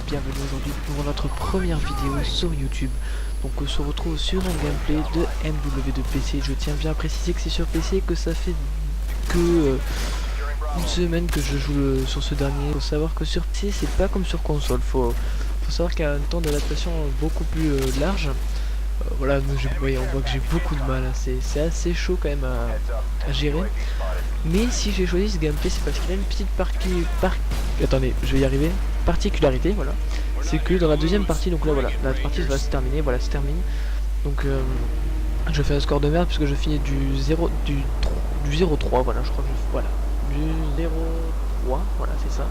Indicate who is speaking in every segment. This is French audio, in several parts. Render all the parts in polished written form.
Speaker 1: bienvenue aujourd'hui pour notre première vidéo sur YouTube. Donc on se retrouve sur un gameplay de MW2PC. Je tiens bien à préciser que c'est sur PC, que ça fait que une semaine que je joue sur ce dernier. Faut savoir que sur PC c'est pas comme sur console, faut savoir qu'il y a un temps d'adaptation beaucoup plus large. Voilà, on voit que j'ai beaucoup de mal, hein. C'est assez chaud quand même à gérer. Mais si j'ai choisi ce gameplay, c'est parce qu'il y a une petite attendez, je vais y arriver. Particularité, voilà. C'est que dans la deuxième partie, donc là voilà, la partie va se terminer, voilà, se termine. Donc je fais un score de merde puisque je finis du 0 du 0-3, voilà, je crois que voilà, du 0-3, voilà, c'est ça.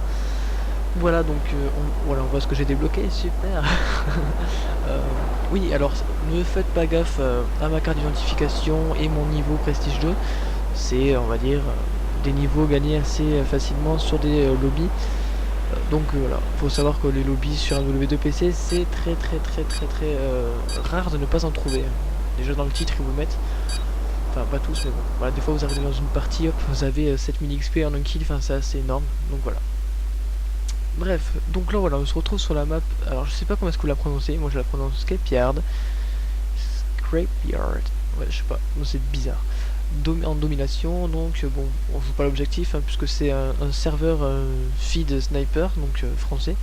Speaker 1: Voilà, donc on voit ce que j'ai débloqué, super. Oui, alors ne faites pas gaffe à ma carte d'identification et mon niveau prestige 2. C'est, on va dire, des niveaux gagnés assez facilement sur des lobbies. Donc voilà, faut savoir que les lobbies sur un W2PC, c'est très rare de ne pas en trouver. Déjà dans le titre ils vous mettent, enfin pas tous mais bon, voilà, des fois vous arrivez dans une partie, hop, vous avez 7000 XP en un kill, enfin c'est assez énorme, donc voilà. Bref, donc là voilà, on se retrouve sur la map, alors je sais pas comment est-ce que vous la prononcez, moi je la prononce Scrapyard, ouais je sais pas, c'est bizarre. En domination, donc bon, on joue pas l'objectif hein, puisque c'est un serveur feed sniper, donc français.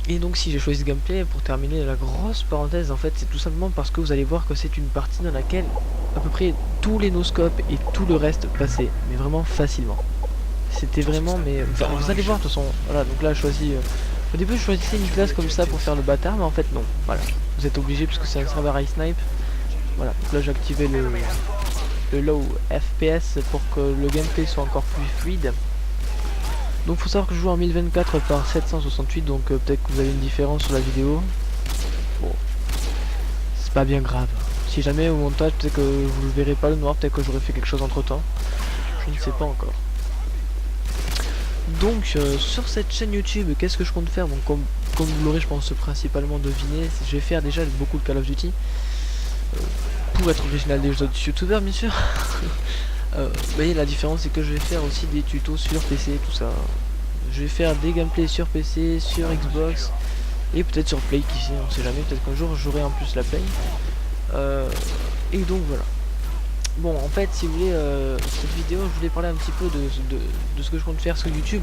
Speaker 1: Et donc si j'ai choisi ce gameplay, pour terminer la grosse parenthèse, en fait c'est tout simplement parce que vous allez voir que c'est une partie dans laquelle à peu près tous les no-scopes et tout le reste passaient, mais vraiment facilement. C'était vraiment, mais enfin, vous allez voir de toute façon, voilà, donc là je choisis, au début je choisissais une classe comme ça pour faire le bâtard, mais en fait non, voilà, vous êtes obligé puisque c'est un serveur high snipe. Voilà, donc là j'ai activé le low FPS pour que le gameplay soit encore plus fluide. Donc faut savoir que je joue en 1024 par 768, donc peut-être que vous avez une différence sur la vidéo. Bon, c'est pas bien grave. Si jamais au montage, peut-être que vous ne verrez pas le noir, peut-être que j'aurais fait quelque chose entre temps. Je ne sais pas encore. Donc sur cette chaîne YouTube, qu'est-ce que je compte faire? Donc comme vous l'aurez je pense principalement deviné, je vais faire déjà beaucoup de Call of Duty. Pour être original des autres youtubeurs bien sûr. Vous voyez la différence c'est que je vais faire aussi des tutos sur PC, tout ça. Je vais faire des gameplays sur PC, sur Xbox et peut-être sur Play, qui sait, on sait jamais, peut-être qu'un jour j'aurai en plus la Play. Et donc voilà. Bon en fait si vous voulez cette vidéo je voulais parler un petit peu de ce que je compte faire sur YouTube.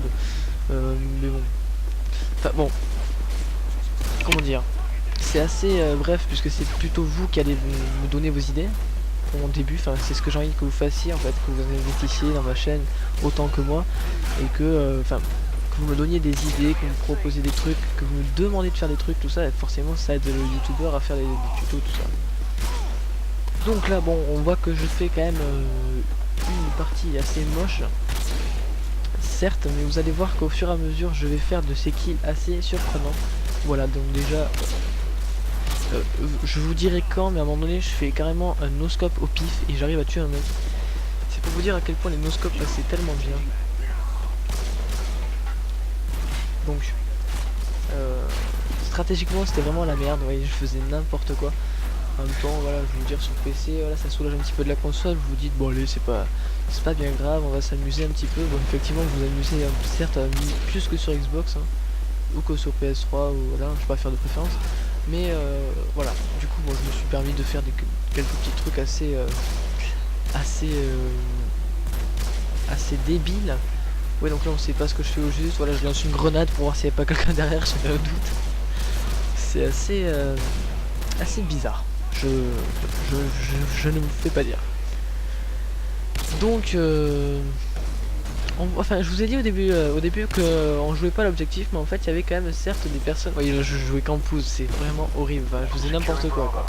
Speaker 1: Mais bon. Enfin bon. Comment dire? C'est assez bref puisque c'est plutôt vous qui allez me donner vos idées pour mon début, enfin c'est ce que j'ai envie que vous fassiez en fait, que vous investissiez dans ma chaîne autant que moi et que que vous me donniez des idées, que vous me proposiez des trucs, que vous me demandez de faire des trucs, tout ça, et forcément ça aide le youtubeur à faire des tutos, tout ça. Donc là bon on voit que je fais quand même une partie assez moche, certes, mais vous allez voir qu'au fur et à mesure je vais faire de ces kills assez surprenants. Voilà, donc déjà je vous dirai quand, mais à un moment donné je fais carrément un no-scope au pif et j'arrive à tuer un mec. C'est pour vous dire à quel point les no-scopes passaient tellement bien. Donc stratégiquement c'était vraiment la merde, vous voyez, je faisais n'importe quoi. En même temps voilà, je vais vous dire sur PC, voilà, ça soulage un petit peu de la console, vous vous dites bon allez c'est pas bien grave, on va s'amuser un petit peu. Bon effectivement vous vous amusez certes plus que sur Xbox hein, ou que sur PS3 ou voilà, je vais pas faire de préférence. Mais voilà, du coup bon, je me suis permis de faire quelques petits trucs assez débiles. Ouais donc là on sait pas ce que je fais au juste, voilà je lance une grenade pour voir s'il n'y a pas quelqu'un derrière, j'avais un doute. C'est assez bizarre, je ne me fais pas dire. Donc enfin je vous ai dit au début que on jouait pas l'objectif, mais en fait il y avait quand même certes des personnes. Voyez là je jouais qu'en pouce, c'est vraiment horrible, enfin, je faisais n'importe quoi.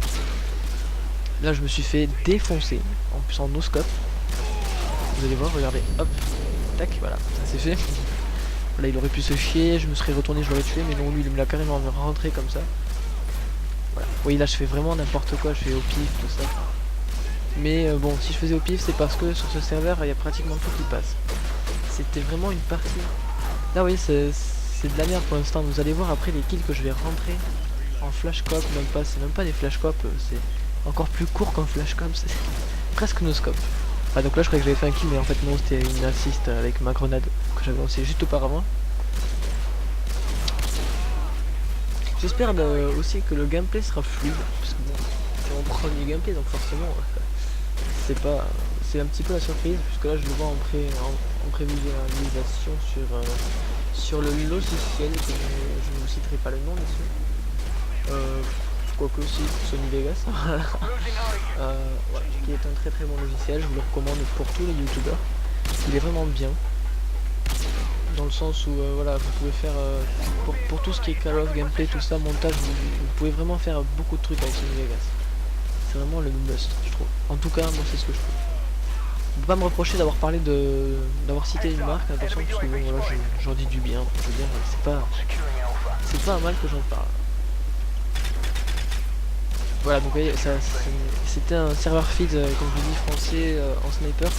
Speaker 1: Là je me suis fait défoncer, en plus en no-scope. Vous allez voir, regardez, hop, tac, voilà, ça c'est fait. Là il aurait pu se chier, je me serais retourné, je l'aurais tué, mais non lui il me l'a carrément rentré comme ça. Voilà, vous voyez là je fais vraiment n'importe quoi, je fais au pif, tout ça. Mais bon, si je faisais au pif c'est parce que sur ce serveur il y a pratiquement tout qui passe. C'était vraiment une partie. Là oui c'est de la merde pour l'instant. Vous allez voir après les kills que je vais rentrer en flashcop, même pas, c'est même pas des flashcop, c'est encore plus court qu'un flashcop, c'est presque no scope. Ah donc là je croyais que j'avais fait un kill mais en fait non, c'était une assist avec ma grenade que j'avais lancée juste auparavant. J'espère aussi que le gameplay sera fluide, parce que bon, c'est mon premier gameplay, donc forcément, c'est un petit peu la surprise, puisque là je le vois en prévisualisation sur le logiciel, que je ne vous citerai pas le nom dessus. Quoique aussi Sony Vegas, voilà, qui est un très très bon logiciel, je vous le recommande pour tous les youtubeurs. Il est vraiment bien, dans le sens où voilà, vous pouvez faire pour tout ce qui est Call of gameplay, tout ça, montage, vous pouvez vraiment faire beaucoup de trucs avec Sony Vegas. C'est vraiment le must, je trouve. En tout cas, moi c'est ce que je trouve. Vous pouvez pas me reprocher d'avoir parlé d'avoir cité une marque, attention, parce que bon, voilà, j'en dis du bien. Je veux dire, c'est pas un mal que j'en parle. Voilà, donc vous voyez, c'était un serveur feed, comme je vous dis, français en sniper.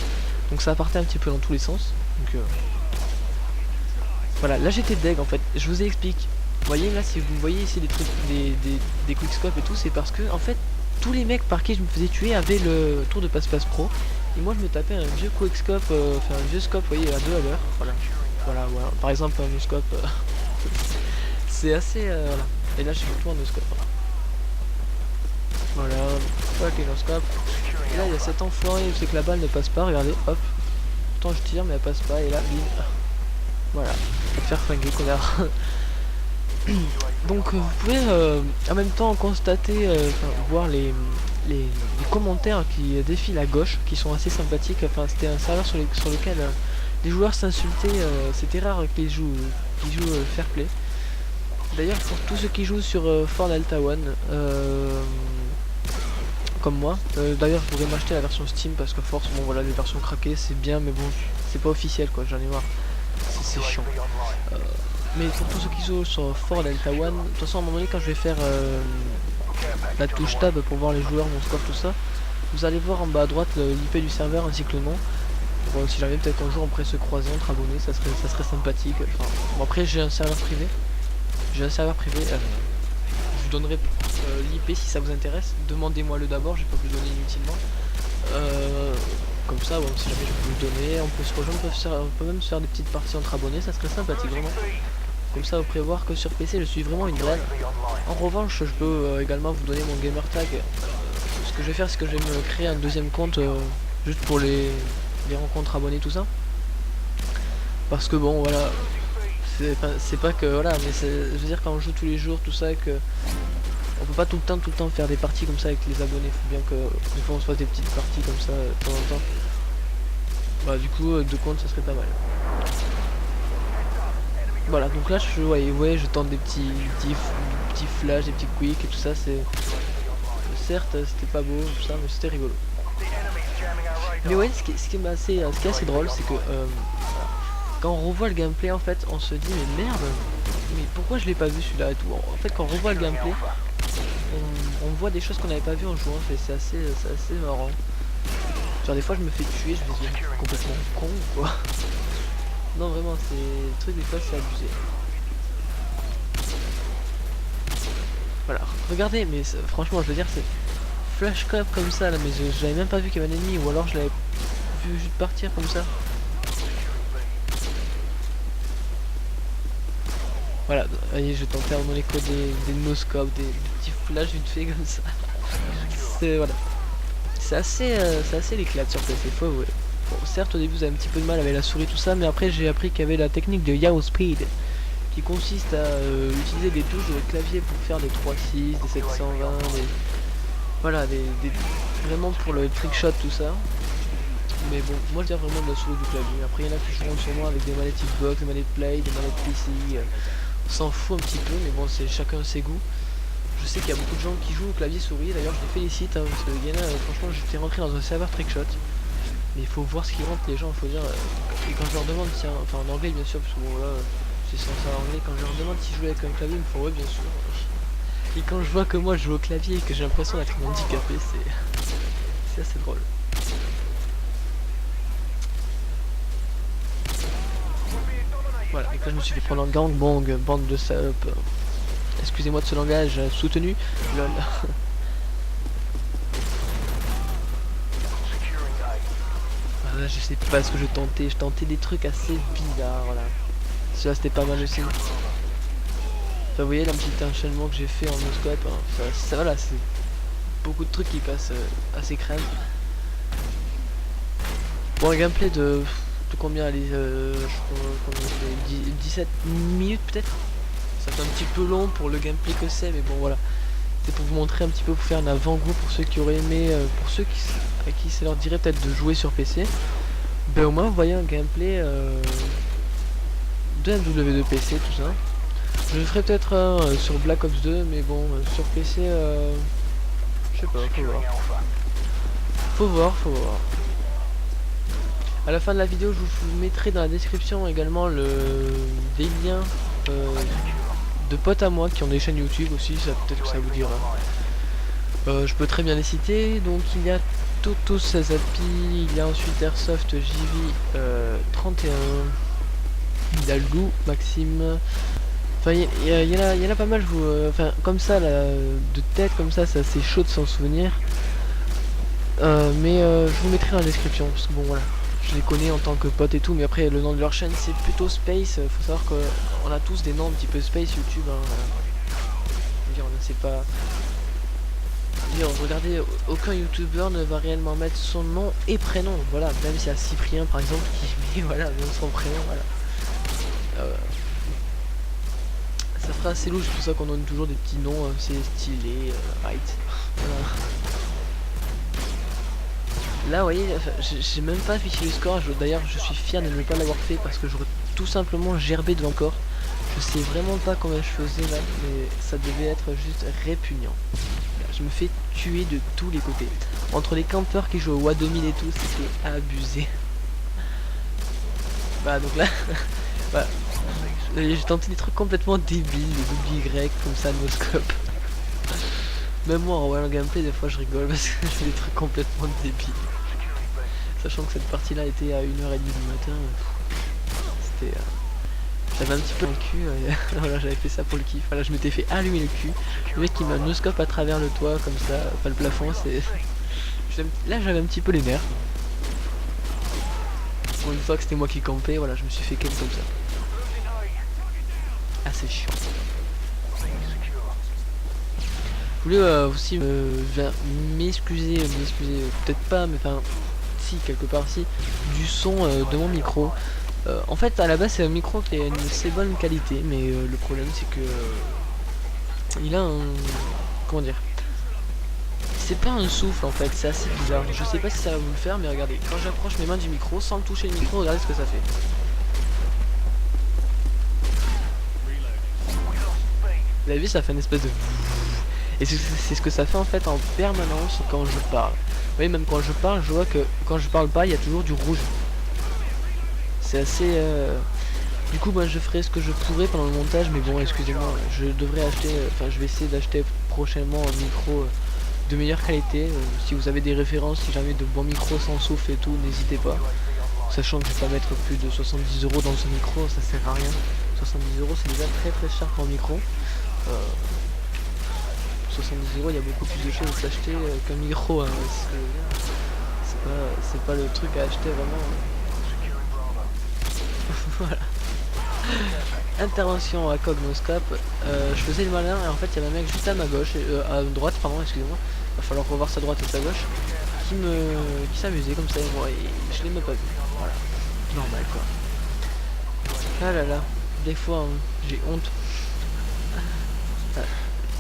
Speaker 1: Donc ça partait un petit peu dans tous les sens. Donc voilà, là j'étais deg en fait. Je vous explique. Vous voyez là, si vous voyez ici des trucs, des quickscopes et tout, c'est parce que en fait tous les mecs par qui je me faisais tuer avaient le tour de passe-passe pro. Et moi je me tapais un vieux quickscope, enfin un vieux scope, vous voyez, à 2 à l'heure. Voilà. Par exemple un scope, c'est assez voilà. Et là je fais le tour de scope. Voilà, fuck les no-scope. Et là il y a cet enfoiré, c'est que la balle ne passe pas, regardez, hop. Pourtant je tire mais elle passe pas et là, bim. Voilà, faut te faire flinguer connard. Donc vous pouvez en même temps constater, voir les commentaires qui défilent à gauche, qui sont assez sympathiques. Enfin c'était un serveur sur lequel les joueurs s'insultaient, c'était rare qu'ils jouent fair play. D'ailleurs pour tous ceux qui jouent sur Fort Delta One, comme moi, d'ailleurs je pourrais m'acheter la version Steam parce que force, bon voilà, les versions craquées c'est bien mais bon c'est pas officiel quoi, j'en ai marre, c'est chiant. Mais pour tous ceux qui jouent sur Fort Delta One, de toute façon à un moment donné quand je vais faire la touche tab pour voir les joueurs, mon score, tout ça, vous allez voir en bas à droite l'IP du serveur ainsi que le nom. Bon, si jamais peut-être un jour on pourrait se croiser entre abonnés, ça serait sympathique. Enfin, bon, après j'ai un serveur privé, je vous donnerai l'IP si ça vous intéresse, demandez-moi le d'abord, je vais pas vous le donner inutilement. Comme ça, bon, si jamais je peux vous le donner, on peut se rejoindre, on peut même se faire des petites parties entre abonnés, ça serait sympathique vraiment. Comme ça vous pourrez voir que sur PC je suis vraiment une brêle. En revanche je peux également vous donner mon gamer tag. Ce que je vais faire c'est que je vais me créer un deuxième compte juste pour les rencontres abonnés, tout ça. Parce que bon voilà, c'est pas que voilà, mais je veux dire quand on joue tous les jours tout ça, que on peut pas tout le temps faire des parties comme ça avec les abonnés. Faut bien que des fois on se fasse des petites parties comme ça de temps en temps. Bah du coup deux comptes ça serait pas mal. Voilà, donc là je tente des petits flashs, des petits quicks et tout ça. C'est certes c'était pas beau tout ça, mais c'était rigolo. Mais ouais, ce qui est assez drôle, c'est que quand on revoit le gameplay en fait, on se dit mais merde, mais pourquoi je l'ai pas vu celui-là et tout. En fait quand on revoit le gameplay, on voit des choses qu'on n'avait pas vu en jouant. C'est assez marrant. Genre des fois je me fais tuer, je me dis complètement con ou quoi. Non vraiment, c'est le truc, des fois c'est abusé. Voilà, regardez, mais franchement je veux dire, c'est flash cap comme ça là, mais j'avais même pas vu qu'il y avait un ennemi, ou alors je l'avais vu juste partir comme ça. Voilà, voyez, je tentais à mon écho des no-scopes, des petits flashs vite fait comme ça. C'est voilà. C'est assez l'éclate sur PC, faut avouer. Bon, certes au début vous avez un petit peu de mal avec la souris tout ça, mais après j'ai appris qu'il y avait la technique de Yao Speed, qui consiste à utiliser des touches de clavier pour faire des 3.6, des 720, voilà, vraiment pour le trickshot tout ça. Mais bon, moi je dirais vraiment de la souris du clavier. Après il y en a qui joueront sur moi avec des manettes Xbox, des manettes Play, des manettes PC, on s'en fout un petit peu, mais bon c'est chacun ses goûts. Je sais qu'il y a beaucoup de gens qui jouent au clavier souris, d'ailleurs je les félicite, hein, parce que il y en a, franchement j'étais rentré dans un serveur trickshot. Mais il faut voir ce qui rentre les gens, il faut dire. Et quand je leur demande, tiens, enfin en anglais bien sûr, parce que bon là c'est censé en anglais, quand je leur demande si je jouais avec un clavier, ils me font ouais bien sûr. Et quand je vois que moi je joue au clavier et que j'ai l'impression d'être handicapé, c'est assez drôle. Voilà, et quand je me suis fait prendre en gangbang, bande de salopes. Excusez-moi de ce langage soutenu, lol. Voilà, je sais pas ce que je tentais des trucs assez bizarres, voilà. Celui-là c'était pas mal aussi. Enfin, vous voyez là, un petit enchaînement que j'ai fait en no-scope, hein. Ça voilà, c'est beaucoup de trucs qui passent assez crème. Bon, un gameplay de combien, allez, combien 17 minutes peut-être. Ça fait un petit peu long pour le gameplay que c'est, mais bon voilà. C'est pour vous montrer un petit peu, pour faire un avant-goût pour ceux qui auraient aimé, pour ceux à qui ça leur dirait peut-être de jouer sur PC. Ben au moins vous voyez un gameplay de MW2 PC, tout ça. Je ferai peut-être un sur Black Ops 2, mais bon, sur PC, je sais pas, faut voir. Faut voir. À la fin de la vidéo, je vous mettrai dans la description également des liens de potes à moi qui ont des chaînes YouTube aussi, ça peut-être que ça vous dira. Je peux très bien les citer, donc il y a Toto Sazapi, il y a ensuite Airsoft JV 31, il y a Lou, Maxime, enfin il y en a pas mal, enfin comme ça là, de tête comme ça, c'est assez chaud de s'en souvenir. Mais je vous mettrai dans la description, parce que bon voilà, je les connais en tant que pote et tout, mais après le nom de leur chaîne c'est plutôt Space. Faut savoir qu'on a tous des noms un petit peu Space YouTube, hein, voilà. On ne sait pas. Regardez, aucun youtubeur ne va réellement mettre son nom et prénom, voilà, même s'il y a Cyprien par exemple qui met voilà, même son prénom, voilà. Ça fera assez louche, c'est pour ça qu'on donne toujours des petits noms, c'est stylé, right. Voilà. Là, vous voyez, j'ai même pas affiché le score. D'ailleurs, je suis fier de ne pas l'avoir fait parce que j'aurais tout simplement gerbé devant le corps. Je sais vraiment pas combien je faisais là, mais ça devait être juste répugnant. Je me fais tuer de tous les côtés. Entre les campeurs qui jouent au WA 2000 et tout, c'était abusé. Bah, donc là, bah, j'ai tenté des trucs complètement débiles, des WY comme ça, no scope. Même moi en voyant le gameplay, des fois je rigole parce que je fais des trucs complètement débiles. Sachant que cette partie là était à 1h30 du matin, c'était... J'avais un petit peu le cul, voilà, j'avais fait ça pour le kiff. Voilà, je m'étais fait allumer le cul. Le mec qui m'a no-scope à travers le toit comme ça, enfin le plafond, c'est... Là j'avais un petit peu les nerfs. Pour une fois que c'était moi qui campais, voilà, je me suis fait ken comme ça. Assez chiant. Je voulais aussi m'excuser, peut-être pas, mais enfin, si, quelque part si, du son de mon micro. En fait, à la base, c'est un micro qui a une assez bonne qualité, mais le problème, c'est que il a un... comment dire? C'est pas un souffle, en fait, c'est assez bizarre. Je sais pas si ça va vous le faire, mais regardez, quand j'approche mes mains du micro, sans toucher le micro, regardez ce que ça fait. Vous avez vu, ça fait une espèce de... Et c'est ce que ça fait en fait en permanence quand je parle. Vous voyez, même quand je parle, je vois que quand je parle pas, il y a toujours du rouge. C'est assez... Du coup, moi je ferai ce que je pourrai pendant le montage, mais bon, excusez-moi, je devrais acheter... Enfin, je vais essayer d'acheter prochainement un micro de meilleure qualité. Si vous avez des références, si jamais de bons micros sans souffle et tout, n'hésitez pas. Sachant que je vais pas mettre plus de 70 € dans ce micro, ça sert à rien. 70 € c'est déjà très cher pour un micro. 70 €, il y a beaucoup plus de choses à s'acheter qu'un micro, hein, c'est pas le truc à acheter vraiment. Voilà. Intervention à Cognoscope, je faisais le malin et en fait il y avait un mec juste à ma gauche, à droite pardon, excusez-moi, va falloir revoir sa droite et sa gauche, qui s'amusait comme ça et moi, et je l'ai même pas vu, voilà, normal quoi. Ah là là, des fois hein, j'ai honte.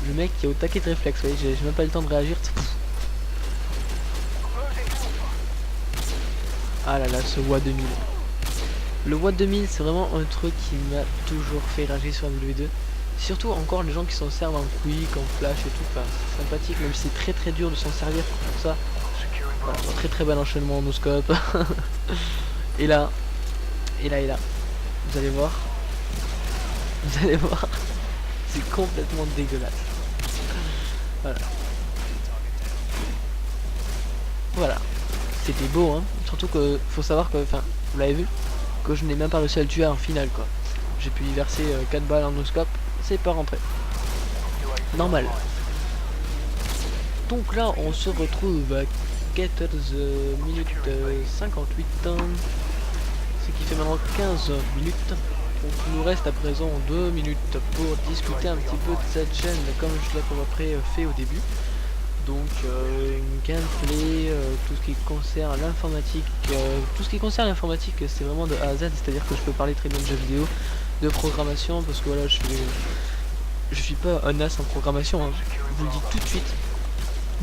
Speaker 1: Le mec qui est au taquet de réflexe, vous voyez, j'ai même pas eu le temps de réagir. Ah là là, ce WA 2000. Le WA 2000, c'est vraiment un truc qui m'a toujours fait rager sur MW2. Surtout encore les gens qui s'en servent en quick, en flash et tout, enfin, c'est sympathique, même si c'est très dur de s'en servir pour ça. Voilà, un très bel enchaînement en no-scope. et là, vous allez voir. Vous allez voir. C'est complètement dégueulasse. Voilà. Voilà. C'était beau, hein. Surtout que faut savoir que, enfin, vous l'avez vu, que je n'ai même pas réussi à le tuer en finale, quoi. J'ai pu y verser 4 balles en no-scope, c'est pas rentré. Normal. Donc là, on se retrouve à 14 minutes 58, ce qui fait maintenant 15 minutes. Donc il nous reste à présent 2 minutes pour discuter un petit peu de cette chaîne comme je l'ai à peu près fait au début. Donc gameplay, tout ce qui concerne l'informatique, c'est vraiment de A à Z, c'est-à-dire que je peux parler très bien de jeux vidéo, de programmation, parce que voilà, je suis pas un as en programmation, hein, je vous le dis tout de suite.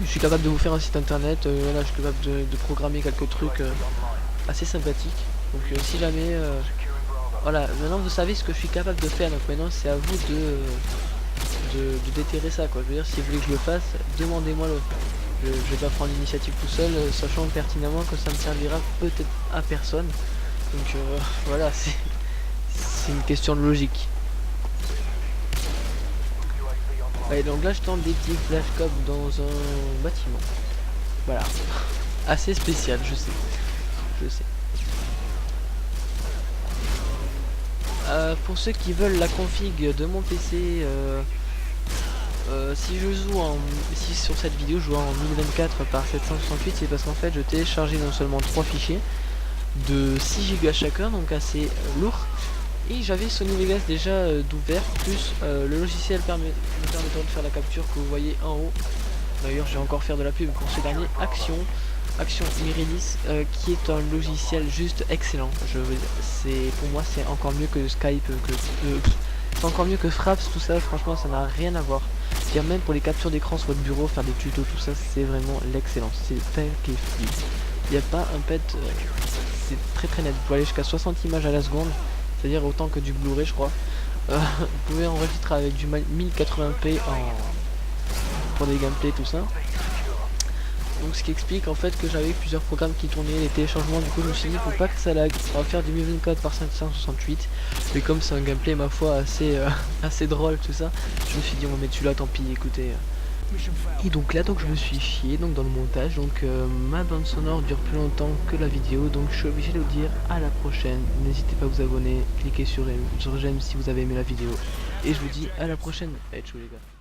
Speaker 1: Je suis capable de vous faire un site internet, voilà, je suis capable de programmer quelques trucs assez sympathiques. Donc si jamais, voilà, maintenant vous savez ce que je suis capable de faire, donc maintenant c'est à vous de déterrer ça, quoi. Je veux dire, si vous voulez que je le fasse, demandez-moi-le. Je vais pas prendre l'initiative tout seul, sachant pertinemment que ça ne servira peut-être à personne. Donc voilà, c'est une question de logique. Et donc là je tente des petits flashcobs dans un bâtiment. Voilà. Assez spécial, je sais. Je sais. Pour ceux qui veulent la config de mon PC, si sur cette vidéo je joue en 1024 par 768, c'est parce qu'en fait je téléchargeais non seulement 3 fichiers de 6 Go chacun, donc assez lourd, et j'avais Sony Vegas déjà d'ouvert, plus le logiciel me permettant de faire la capture que vous voyez en haut. D'ailleurs je vais encore faire de la pub pour ce dernier, Action Miredis, qui est un logiciel juste excellent. Pour moi c'est encore mieux que Skype, c'est encore mieux que Fraps, tout ça, franchement ça n'a rien à voir. Dire même pour les captures d'écran sur votre bureau, faire des tutos, tout ça, c'est vraiment l'excellence. C'est tel qu'il est fluide. Il n'y a pas un pet, c'est très très net. Vous pouvez aller jusqu'à 60 images à la seconde, c'est-à-dire autant que du Blu-ray je crois. Vous pouvez enregistrer avec du 1080p pour des gameplays, tout ça. Donc ce qui explique en fait que j'avais plusieurs programmes qui tournaient, les téléchargements, du coup je me suis dit faut pas que ça lag, on va faire du 1024 par 568, mais comme c'est un gameplay ma foi assez, assez drôle tout ça, je me suis dit on va mettre celui-là, tant pis, écoutez. Et donc là je me suis fié donc dans le montage, donc ma bande sonore dure plus longtemps que la vidéo, donc je suis obligé de vous dire à la prochaine. N'hésitez pas à vous abonner, cliquez sur j'aime si vous avez aimé la vidéo, et je vous dis à la prochaine, et ciao les gars.